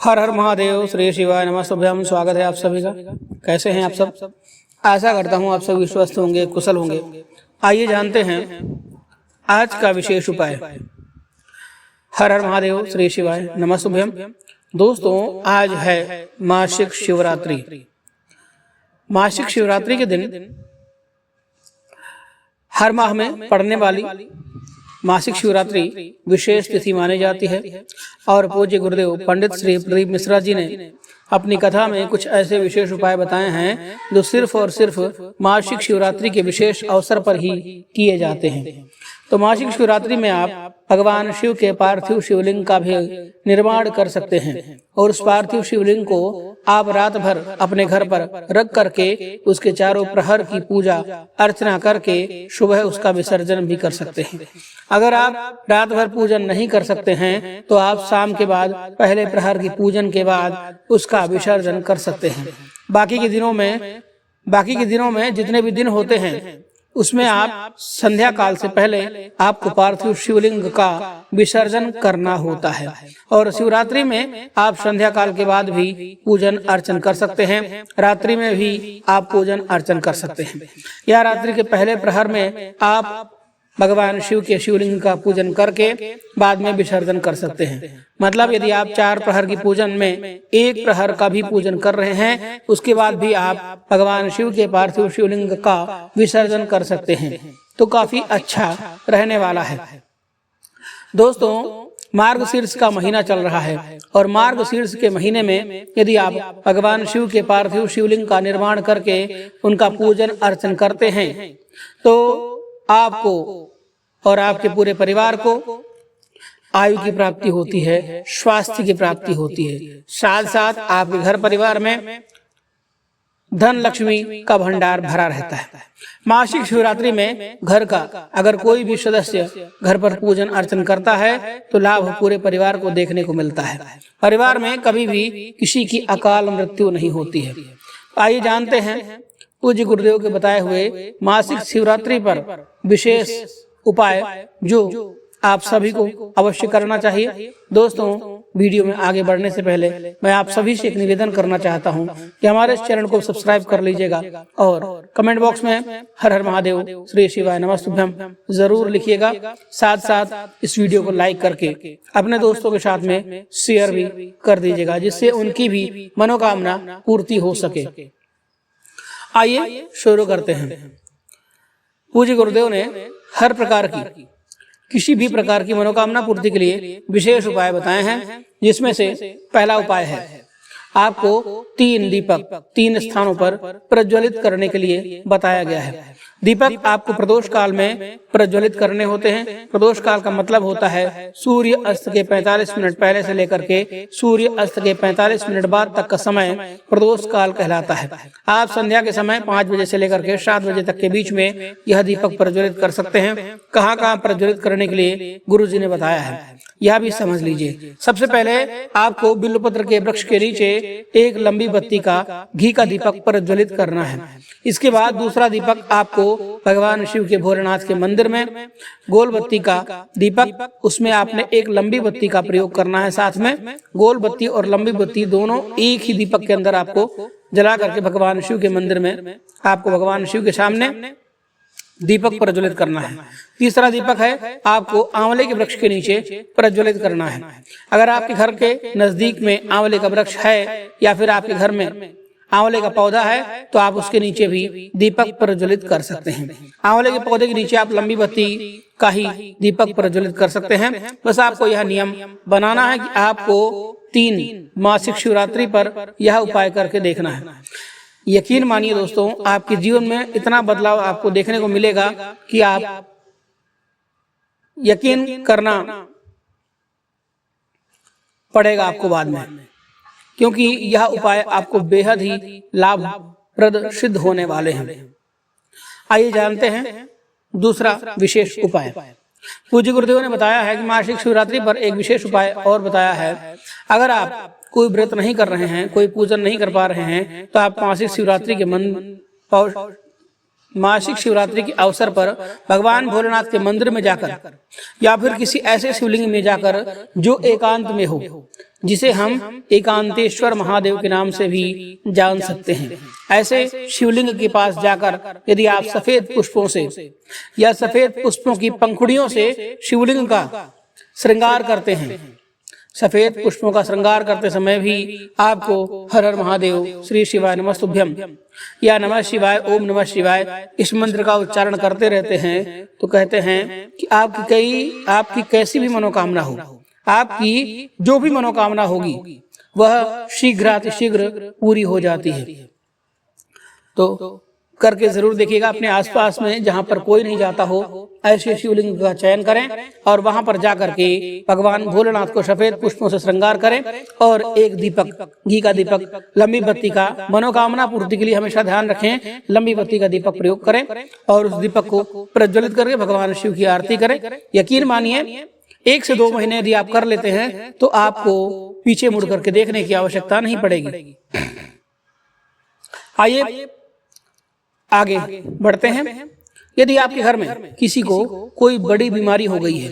हर हर महादेव, श्री शिवाय नमः शुभ्यम। स्वागत है आप सभी का। कैसे हैं आप सब? आशा करता हूँ आप सभी स्वस्थ होंगे, कुशल होंगे। आइए जानते हैं आज का विशेष उपाय। हर हर महादेव, श्री शिवाय नमः शुभ्यम। दोस्तों, आज है मासिक शिवरात्रि। मासिक शिवरात्रि के दिन हर माह में पड़ने वाली मासिक शिवरात्रि विशेष तिथि मानी जाती है और पूज्य गुरुदेव पंडित श्री प्रदीप मिश्रा जी ने अपनी कथा में कुछ ऐसे विशेष उपाय बताए हैं जो सिर्फ और सिर्फ मासिक शिवरात्रि के विशेष अवसर पर ही किए जाते हैं। तो मासिक शिवरात्रि में आप भगवान शिव के पार्थिव शिवलिंग का भी निर्माण कर सकते हैं और उस पार्थिव शिवलिंग को आप रात भर अपने घर पर रख करके उसके चारों प्रहर की पूजा अर्चना करके सुबह उसका विसर्जन भी कर सकते हैं। अगर आप रात भर पूजन नहीं कर सकते हैं तो आप शाम के बाद पहले प्रहर की पूजन के बाद उसका विसर्जन कर सकते हैं। बाकी के दिनों में जितने भी दिन होते हैं उसमें आप संध्या काल से पहले आपको पार्थिव शिवलिंग का विसर्जन करना होता है और शिवरात्रि में आप संध्या काल के बाद भी पूजन अर्चन कर सकते हैं। रात्रि में भी आप पूजन अर्चन कर सकते हैं या रात्रि के पहले प्रहर में आप भगवान शिव के शिवलिंग का पूजन करके बाद में विसर्जन कर सकते हैं। मतलब यदि आप 4 प्रहर की पूजन में 1 प्रहर का भी पूजन कर रहे हैं उसके बाद भी आप भगवान शिव के पार्थिव शिवलिंग का विसर्जन कर सकते हैं, तो काफी अच्छा रहने वाला है। दोस्तों, मार्गशीर्ष का महीना चल रहा है और मार्गशीर्ष के महीने में यदि आप भगवान शिव के पार्थिव शिवलिंग का निर्माण करके उनका पूजन अर्चन करते हैं तो आपको और आपके पूरे परिवार को आयु की प्राप्ति होती है, स्वास्थ्य की प्राप्ति होती है, साथ साथ आपके घर परिवार में धन लक्ष्मी का भंडार भरा रहता है। मासिक शिवरात्रि में घर का अगर कोई भी सदस्य घर पर पूजन अर्चन करता है तो लाभ पूरे परिवार को देखने को मिलता है। परिवार में कभी भी किसी की अकाल मृत्यु नहीं होती है। आइए जानते हैं पूज्य गुरुदेव के बताए हुए मासिक शिवरात्रि पर विशेष उपाय जो आप सभी को अवश्य करना चाहिए। दोस्तों, वीडियो में आगे बढ़ने से पहले मैं आप सभी से एक निवेदन करना चाहता हूं कि हमारे इस चैनल को सब्सक्राइब कर लीजिएगा और कमेंट बॉक्स में हर हर महादेव, श्री शिवाय नमः शुभ्यम जरूर लिखिएगा। साथ साथ इस वीडियो को लाइक करके अपने दोस्तों के साथ में शेयर भी कर दीजिएगा जिससे उनकी भी मनोकामना पूर्ति हो सके। आइए शुरू करते हैं। पूज्य गुरुदेव ने हर प्रकार की किसी भी प्रकार की मनोकामना पूर्ति के लिए विशेष उपाय बताए हैं, जिसमें से पहला उपाय है आपको 3 दीपक 3 स्थानों पर प्रज्वलित करने के लिए बताया गया है। दीपक आपको प्रदोष काल में प्रज्वलित करने होते हैं। प्रदोष काल का मतलब होता है सूर्य अस्त के 45 मिनट पहले से लेकर के सूर्य अस्त के 45 मिनट बाद तक का समय प्रदोष काल कहलाता है। आप संध्या के समय 5 बजे से लेकर के 7 बजे तक के बीच में यह दीपक प्रज्वलित कर सकते हैं। कहाँ प्रज्वलित करने के लिए गुरु जी ने बताया है यह भी समझ लीजिए। सबसे पहले आपको बिल्वपत्र के वृक्ष के नीचे एक लंबी बत्ती का घी का दीपक प्रज्वलित करना है। इसके बाद दूसरा दीपक आपको भगवान शिव के भोलेनाथ के मंदिर में गोल बत्ती का दीपक, उसमें आपने एक लंबी बत्ती का प्रयोग करना है। साथ में गोल बत्ती और लंबी बत्ती दोनों एक ही दीपक के अंदर आपको जला करके भगवान शिव के मंदिर में आपको भगवान शिव के सामने दीपक प्रज्वलित करना है। तीसरा दीपक है आपको आंवले के वृक्ष के नीचे प्रज्वलित करना है। अगर आपके घर के नजदीक में आंवले का वृक्ष है या फिर आपके घर में आंवले का पौधा है तो आप उसके नीचे भी दीपक प्रज्वलित कर सकते हैं। आंवले के पौधे के नीचे आप लंबी बत्ती का ही दीपक प्रज्वलित कर सकते हैं। बस आपको यह नियम बनाना है कि आपको 3 मासिक शिवरात्रि पर यह उपाय करके देखना है। यकीन मानिए दोस्तों, आपके जीवन में इतना बदलाव आपको देखने को मिलेगा कि आप यकीन करना पड़ेगा आपको बाद में, क्योंकि यह उपाय आपको बेहद ही लाभप्रद सिद्ध होने वाले हैं। आइए जानते हैं दूसरा विशेष उपाय। पूज्य गुरुदेव ने बताया है कि मासिक शिवरात्रि पर एक विशेष उपाय और बताया है। अगर आप कोई व्रत नहीं कर रहे हैं, कोई पूजन नहीं कर पा रहे हैं तो आप मासिक शिवरात्रि के मासिक शिवरात्रि के अवसर पर भगवान भोलेनाथ के मंदिर में जाकर या फिर किसी ऐसे शिवलिंग में जाकर जो एकांत में हो, जिसे हम एकांतेश्वर महादेव के नाम से भी जान सकते हैं, ऐसे शिवलिंग के पास जाकर यदि आप सफेद पुष्पों से या सफेद पुष्पों की पंखुड़ियों से शिवलिंग का श्रृंगार करते हैं, सफेद पुष्पों का श्रृंगार करते समय भी आपको हर हर महादेव, श्री शिवाय नमस्तुभ्यम या नमः शिवाय, ओम नमः शिवाय इस मंत्र का उच्चारण करते रहते हैं तो कहते हैं कि आपकी कैसी भी मनोकामना हो, आपकी जो भी मनोकामना होगी वह शीघ्रातिशीघ्र पूरी हो जाती है। तो करके जरूर देखिएगा। अपने आसपास में जहाँ पर कोई नहीं जाता हो ऐसे शिवलिंग का चयन करें और वहां पर जाकर के भगवान भोलेनाथ को सफेद पुष्पों से श्रृंगार करें और एक दीपक, घी का दीपक, लंबी बत्ती का, मनोकामना पूर्ति के लिए हमेशा ध्यान रखें, लंबी बत्ती का दीपक प्रयोग करें और उस दीपक को प्रज्वलित करके भगवान शिव की आरती करें। यकीन मानिए 1 से 2 महीने यदि आप कर लेते हैं तो आपको पीछे मुड़ करके देखने की आवश्यकता नहीं पड़ेगी। आइए आगे बढ़ते हैं। यदि आपके घर में किसी को कोई बड़ी बीमारी हो गई है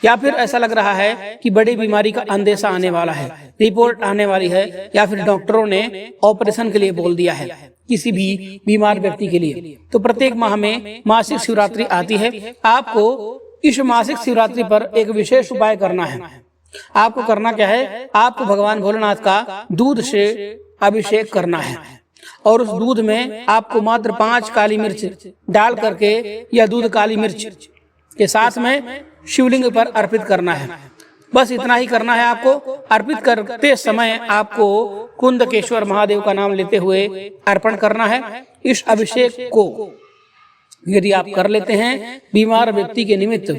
या फिर ऐसा लग रहा है कि बड़ी बीमारी का अंदेशा आने वाला है, रिपोर्ट आने वाली है या फिर डॉक्टरों ने ऑपरेशन के लिए बोल दिया है किसी भी बीमार व्यक्ति के लिए, तो प्रत्येक माह में मासिक शिवरात्रि आती है। आपको इस मासिक शिवरात्रि पर एक विशेष उपाय करना है। आपको करना क्या है, आपको भगवान भोलेनाथ का दूध से अभिषेक करना है और उस दूध में आपको मात्र 5 काली मिर्च डाल करके या दूध काली मिर्च के साथ में शिवलिंग पर अर्पित करना है। बस इतना ही करना है। आपको अर्पित करते समय आपको कुंदकेश्वर महादेव का नाम लेते हुए अर्पण करना है। इस अभिषेक को यदि आप कर लेते हैं बीमार व्यक्ति के निमित्त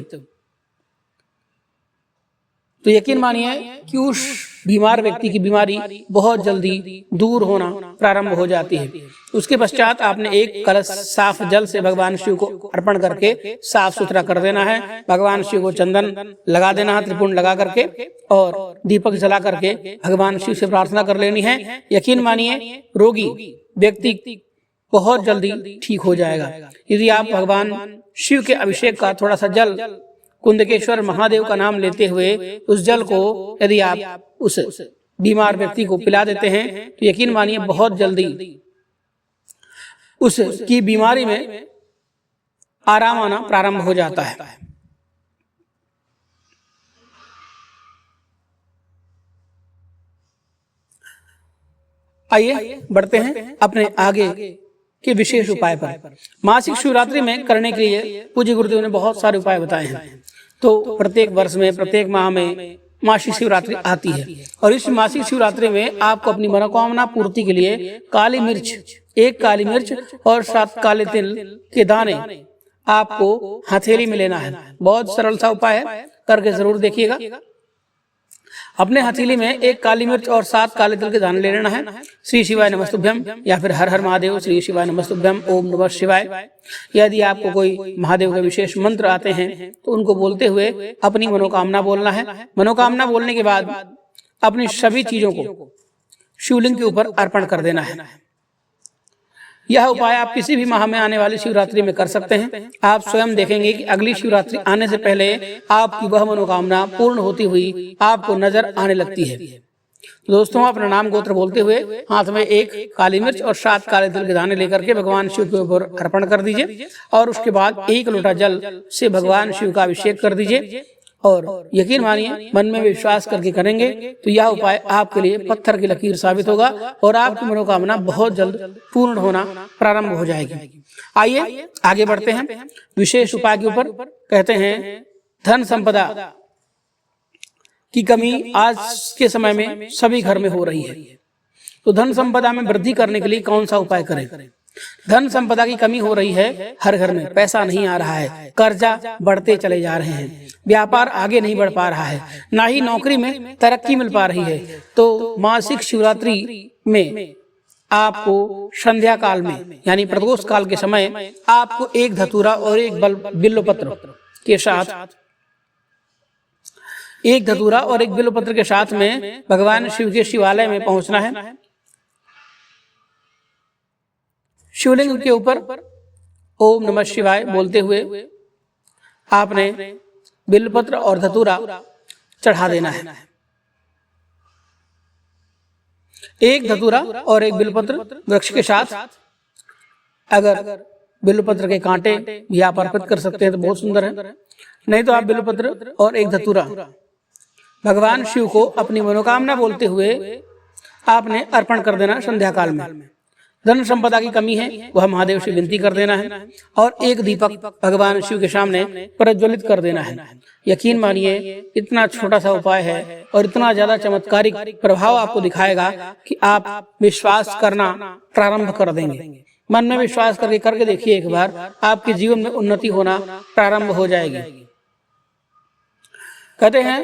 तो यकीन मानिए कि उस बीमार व्यक्ति की बीमारी बहुत जल्दी दूर होना प्रारंभ हो जाती है। उसके पश्चात आपने एक कलश साफ जल से भगवान शिव को अर्पण करके साफ सुथरा कर देना है। भगवान शिव को चंदन लगा देना है, त्रिपुंड लगा करके और दीपक जला करके भगवान शिव से प्रार्थना कर लेनी है। यकीन मानिए रोगी व्यक्ति बहुत जल्दी ठीक हो जाएगा। यदि आप भगवान शिव के अभिषेक का थोड़ा सा जल कुंदकेश्वर महादेव का नाम लेते हुए उस जल को यदि आप उस बीमार व्यक्ति को पिला देते हैं तो यकीन मानिए बहुत जल्दी उसकी बीमारी में आराम आना प्रारंभ हो जाता है। आइए बढ़ते हैं अपने आगे के विशेष उपाय पर। मासिक शिवरात्रि में करने के लिए पूज्य गुरुदेव ने बहुत सारे उपाय बताए हैं। तो प्रत्येक वर्ष में प्रत्येक माह में मासिक शिवरात्रि आती है और इस मासिक शिवरात्रि में आपको अपनी मनोकामना पूर्ति के लिए काली मिर्च, 1 काली मिर्च और 7 काले तिल के दाने आपको हथेली में लेना है। बहुत सरल सा उपाय है, करके जरूर देखिएगा। अपने हथेली में 1 काली मिर्च और 7 काले तिल के दाने ले लेना है। श्री शिवाय नमस्तुभ्यम या फिर हर हर महादेव, श्री शिवाय नमस्तुभ्यम, ओम नमः शिवाय। यदि आपको कोई महादेव के विशेष मंत्र आते हैं तो उनको बोलते हुए अपनी मनोकामना बोलना है। मनोकामना बोलने के बाद अपनी सभी चीजों को शिवलिंग के ऊपर अर्पण कर देना है। यह उपाय आप किसी भी माह में आने वाली शिवरात्रि में कर सकते हैं। आप स्वयं देखेंगे कि अगली शिवरात्रि आने से पहले आपकी वह मनोकामना पूर्ण होती हुई आपको नजर आने लगती है। तो दोस्तों, अपना नाम गोत्र बोलते हुए हाथ में 1 काली मिर्च और 7 काले तिल के दाने लेकर के भगवान शिव के ऊपर अर्पण कर दीजिए और उसके बाद 1 लोटा जल से भगवान शिव का अभिषेक कर दीजिए और यकीन मानिए मन में विश्वास करके करेंगे तो यह उपाय आपके लिए पत्थर की लकीर साबित होगा और आपकी मनोकामना बहुत जल्द पूर्ण होना प्रारंभ हो जाएगी। आइए आगे बढ़ते हैं विशेष उपाय के ऊपर। कहते हैं धन संपदा की कमी आज के समय में सभी घर में हो रही है, तो धन संपदा में वृद्धि करने के लिए कौन सा उपाय करें। धन संपदा की कमी हो रही है, हर घर में पैसा नहीं आ रहा है, कर्जा बढ़ते चले जा रहे हैं, व्यापार आगे नहीं बढ़ पा रहा है, ना ही नौकरी में तरक्की मिल पा रही है। तो मासिक शिवरात्रि में आपको संध्या काल में यानी प्रदोष काल के समय आपको 1 धतूरा और 1 बिल्वपत्र के साथ 1 धतूरा और 1 बिल्वपत्र के साथ में भगवान शिव के शिवालय में पहुंचना है। शिवलिंग के ऊपर ओम नमः शिवाय बोलते हुए आपने बिल्वपत्र और धतूरा चढ़ा देना है। एक धतूरा और एक बिल्वपत्र वृक्ष के साथ, अगर बिल्वपत्र के कांटे भी आप अर्पित कर सकते हैं तो बहुत सुंदर है, नहीं तो आप बिल्वपत्र और एक धतूरा भगवान शिव को अपनी मनोकामना बोलते हुए आपने अर्पण कर देना। संध्या काल में धन संपदा की कमी है वह महादेव से विनती कर देना है और एक दीपक भगवान शिव के सामने प्रज्वलित कर देना है। यकीन मानिए इतना छोटा सा उपाय है और इतना ज्यादा चमत्कारिक प्रभाव आपको दिखाएगा कि आप विश्वास करना प्रारंभ कर देंगे। मन में विश्वास करके देखिए, एक बार आपके जीवन में उन्नति होना प्रारंभ हो जाएगी। कहते हैं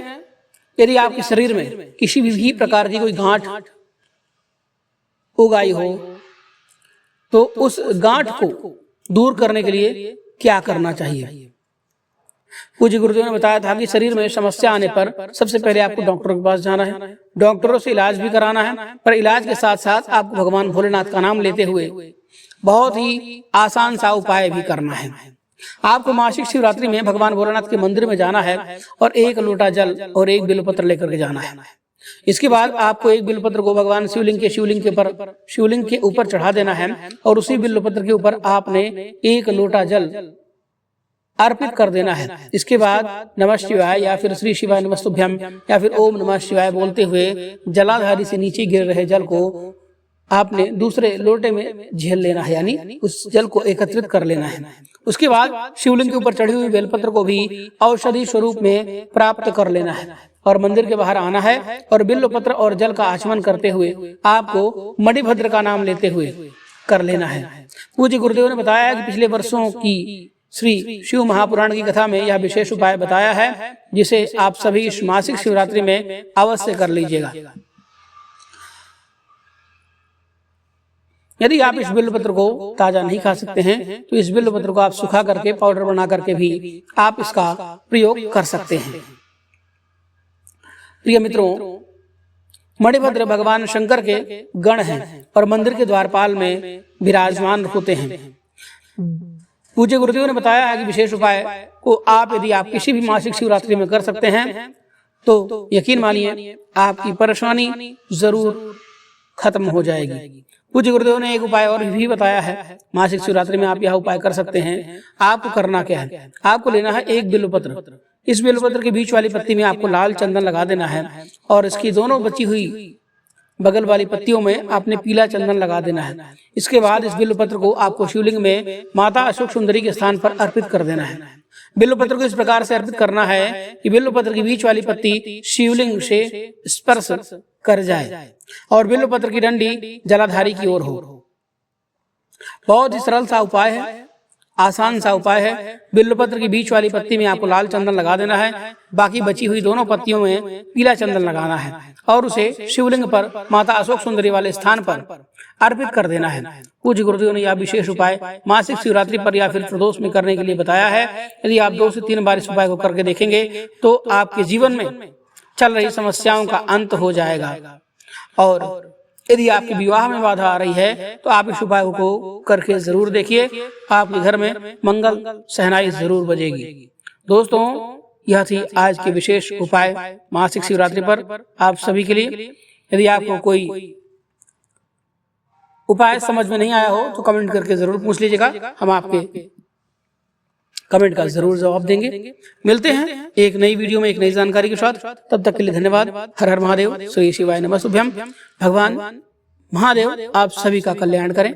यदि आपके शरीर में किसी भी प्रकार की कोई गांठ उगाई हो तो उस गांठ को दूर करने के लिए क्या करना चाहिए। पूज्य गुरुदेव ने बताया था कि शरीर में समस्या आने पर सबसे पहले आपको डॉक्टरों के पास जाना है, डॉक्टरों से इलाज भी कराना है, पर इलाज के साथ साथ आपको भगवान भोलेनाथ का नाम लेते हुए बहुत ही आसान सा उपाय भी करना है। आपको मासिक शिवरात्रि में भगवान भोलेनाथ के मंदिर में जाना है और एक लोटा जल और एक बिल्वपत्र लेकर के जाना है। इसके बाद आपको एक बिल्वपत्र को भगवान शिवलिंग के ऊपर चढ़ा देना है और उसी बिल्वपत्र के ऊपर आपने एक लोटा जल अर्पित कर देना है। इसके बाद नमः शिवाय या फिर श्री शिवाय नमस्तुभ्यम या फिर ओम नमः शिवाय बोलते हुए जलाधारी से नीचे गिर रहे जल को आपने दूसरे लोटे में झेल लेना है, यानी उस जल को एकत्रित कर लेना है। उसके बाद शिवलिंग के ऊपर चढ़ी हुई बेलपत्र को भी औषधि स्वरूप में प्राप्त कर लेना है और मंदिर के बाहर आना है और बिल्वपत्र और जल का आचमन करते हुए आपको मणिभद्र का नाम लेते हुए कर लेना है। पूज्य गुरुदेव ने बताया कि पिछले वर्षों की श्री शिव महापुराण की कथा में यह विशेष उपाय बताया है, जिसे आप सभी इस मासिक शिवरात्रि में अवश्य कर लीजिएगा। यदि आप इस बिल्वपत्र को ताजा नहीं खा सकते हैं तो इस बिल्वपत्र को आप सुखा करके पाउडर बना करके भी आप इसका प्रयोग कर सकते हैं। प्रिय मित्रों, मणिभद्र भगवान शंकर के गण हैं और मंदिर के द्वारपाल में विराजमान होते हैं। पूज्य गुरुदेव ने बताया है कि विशेष उपाय को आप यदि आप किसी भी मासिक शिवरात्रि में कर सकते हैं तो यकीन मानिए आपकी परेशानी जरूर खत्म हो जाएगी। पूज्य गुरुदेव ने एक उपाय और भी बताया है, मासिक शिवरात्रि में आप यह उपाय कर सकते हैं। आपको करना क्या है, आपको लेना है एक बिल्वपत्र। इस बिल्वपत्र के बीच वाली पत्ती में आपको लाल चंदन लगा देना है और इसकी दोनों बची हुई बगल वाली पत्तियों में आपने पीला चंदन लगा देना है। इसके बाद इस बिल्वपत्र को आपको शिवलिंग में माता अशोक सुंदरी के स्थान पर अर्पित कर देना है। बिल्वपत्र को इस प्रकार से अर्पित करना है कि बिल्वपत्र की बीच वाली पत्ती शिवलिंग से स्पर्श कर जाए और बिल्वपत्र की डंडी जलाधारी की ओर हो। बहुत ही सरल सा उपाय है, आसान सा उपाय है। बिल्वपत्र की बीच वाली पत्ती में आपको लाल चंदन लगा देना है, बाकी बची हुई दोनों पत्तियों में पीला चंदन लगाना है और उसे शिवलिंग पर माता अशोक सुंदरी वाले स्थान पर अर्पित कर देना है। पूज्य गुरुदेव ने यह विशेष उपाय मासिक शिवरात्रि पर या फिर प्रदोष में करने के लिए बताया है। यदि आप 2 से 3 बार इस उपाय को करके देखेंगे तो आपके जीवन में चल रही समस्याओं का अंत हो जाएगा और यदि आपके विवाह में बाधा आ रही है तो आप इस उपाय को करके जरूर देखिए, आपके घर में मंगल शहनाई जरूर बजेगी। दोस्तों, यह थी आज के विशेष उपाय मासिक शिवरात्रि पर आप सभी के लिए। यदि आपको कोई उपाय समझ में नहीं आया हो तो कमेंट करके जरूर पूछ लीजिएगा, हम आपके कमेंट का जरूर जवाब देंगे। मिलते हैं एक नई वीडियो में एक नई जानकारी के साथ, तब तक के लिए धन्यवाद। हर हर महादेव, श्री शिवाय नमस्तुभ्यम। भगवान महादेव आप सभी का कल्याण करें।